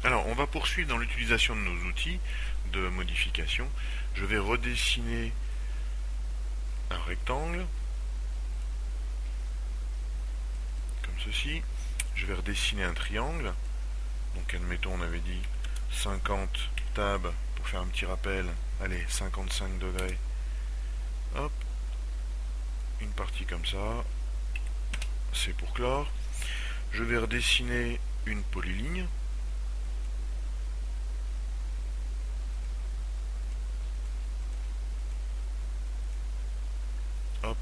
Alors, on va poursuivre dans l'utilisation de nos outils de modification. Je vais redessiner un rectangle, comme ceci. Je vais redessiner un triangle. Donc, admettons, on avait dit 50 tab pour faire un petit rappel. Allez, 55 degrés. Hop, une partie comme ça. C'est pour clore. Je vais redessiner une polyligne. Hop,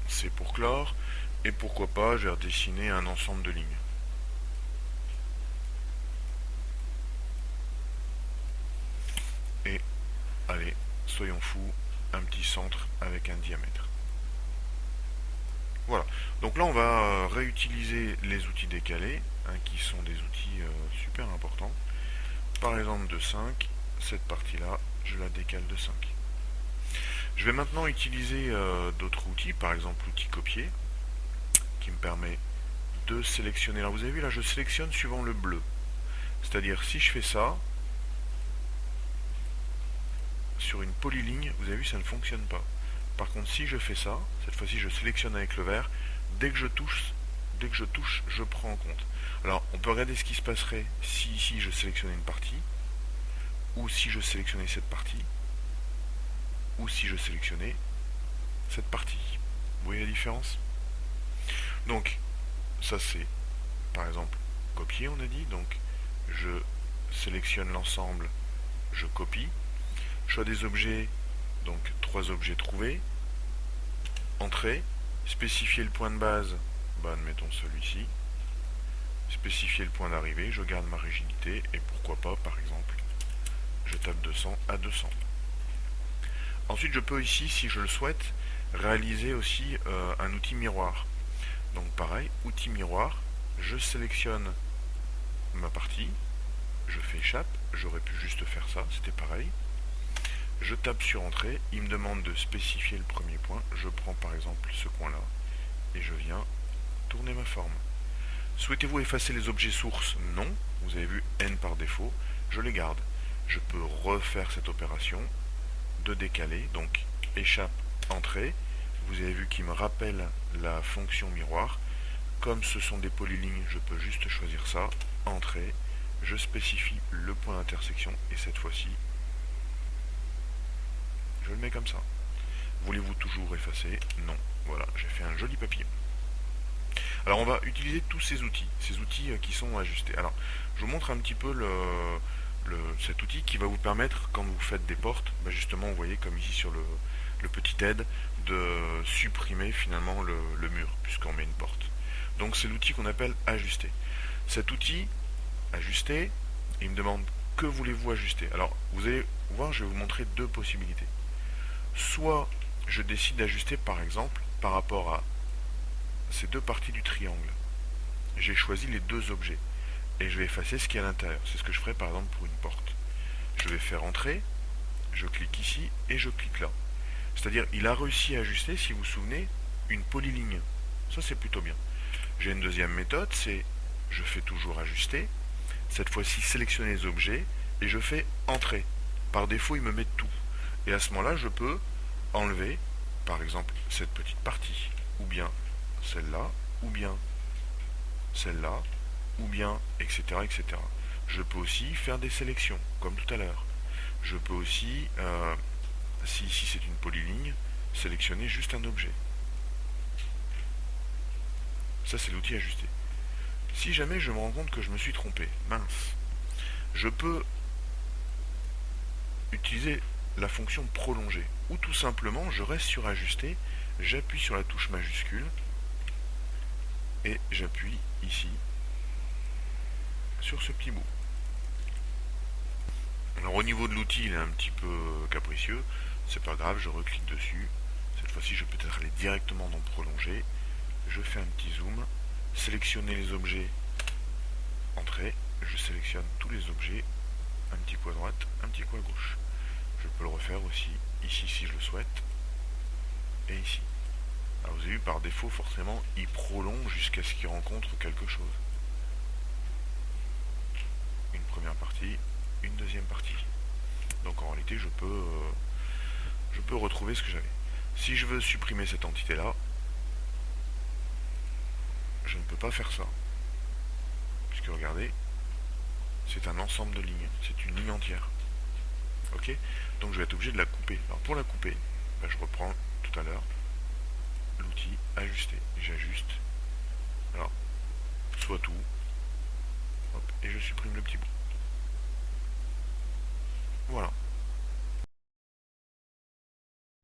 c'est pour clore. Et pourquoi pas, je vais redessiner un ensemble de lignes. Et allez, soyons fous, un petit centre avec un diamètre. Voilà, donc là on va réutiliser les outils décalés, hein, qui sont des outils super importants. Par exemple de 5, cette partie-là, je la décale de 5. Je vais maintenant utiliser d'autres outils, par exemple l'outil copier, qui me permet de sélectionner. Alors vous avez vu là, je sélectionne suivant le bleu. C'est-à-dire si je fais ça, sur une polyligne, vous avez vu, ça ne fonctionne pas. Par contre, si je fais ça, cette fois-ci je sélectionne avec le vert, dès que je touche, je prends en compte. Alors, on peut regarder ce qui se passerait si ici je sélectionnais une partie, ou si je sélectionnais cette partie, ou si je sélectionnais cette partie. Vous voyez la différence? Donc, ça c'est, par exemple, copier, on a dit. Donc, je sélectionne l'ensemble, je copie. Choix des objets, donc 3 objets trouvés. Entrée, spécifier le point de base, admettons celui-ci. Spécifier le point d'arrivée, je garde ma rigidité et pourquoi pas, par exemple, je tape 200 à 200. Ensuite, je peux ici, si je le souhaite, réaliser aussi un outil miroir. Donc pareil, outil miroir, je sélectionne ma partie, je fais échappe, j'aurais pu juste faire ça, c'était pareil. Je tape sur entrée, il me demande de spécifier le premier point, je prends par exemple ce coin-là, et je viens tourner ma forme. Souhaitez-vous effacer les objets sources? Non, vous avez vu N par défaut, je les garde. Je peux refaire cette opération de décaler, donc échappe, entrée, vous avez vu qu'il me rappelle la fonction miroir. Comme ce sont des polylignes, je peux juste choisir ça, entrée, je spécifie le point d'intersection, et cette fois-ci, je le mets comme ça. Voulez-vous toujours effacer? Non. Voilà, j'ai fait un joli papier. Alors on va utiliser tous ces outils qui sont ajustés. Alors je vous montre un petit peu cet outil qui va vous permettre, quand vous faites des portes, justement vous voyez comme ici sur le petit aide, de supprimer finalement le mur, puisqu'on met une porte. Donc c'est l'outil qu'on appelle ajuster. Cet outil, ajuster, il me demande que voulez-vous ajuster. Alors vous allez voir, je vais vous montrer deux possibilités. Soit je décide d'ajuster par exemple par rapport à ces deux parties du triangle. J'ai choisi les deux objets et je vais effacer ce qui est à l'intérieur. C'est ce que je ferai par exemple pour une porte. Je vais faire entrer, je clique ici et je clique là. C'est-à-dire il a réussi à ajuster, si vous vous souvenez, une polyligne. Ça c'est plutôt bien. J'ai une deuxième méthode, c'est je fais toujours ajuster, cette fois-ci sélectionner les objets et je fais entrer. Par défaut il me met tout. Et à ce moment-là je peux enlever par exemple cette petite partie, ou bien celle-là, ou bien celle-là, ou bien, etc., etc. Je peux aussi faire des sélections, comme tout à l'heure. Je peux aussi, si ici c'est une polyligne, sélectionner juste un objet. Ça c'est l'outil ajusté. Si jamais je me rends compte que je me suis trompé, mince, je peux utiliser la fonction prolonger, ou tout simplement je reste sur ajuster, j'appuie sur la touche majuscule, et j'appuie ici sur ce petit bout. Alors au niveau de l'outil, il est un petit peu capricieux, c'est pas grave, je reclique dessus. Cette fois-ci, je peux peut-être aller directement dans prolonger. Je fais un petit zoom, sélectionner les objets, entrée, je sélectionne tous les objets, un petit coup à droite, un petit coup à gauche. Je peux le refaire aussi ici si je le souhaite, et ici. Alors vous avez vu, par défaut, forcément, il prolonge jusqu'à ce qu'il rencontre quelque chose. Une première partie, une deuxième partie. Donc en réalité, je peux retrouver ce que j'avais. Si je veux supprimer cette entité-là, je ne peux pas faire ça. Puisque regardez, c'est un ensemble de lignes. C'est une ligne entière. Ok? Donc je vais être obligé de la couper. Alors pour la couper, ben, je reprends tout à l'heure l'outil ajuster. J'ajuste. Alors, soit tout. Hop, et je supprime le petit bout. Voilà.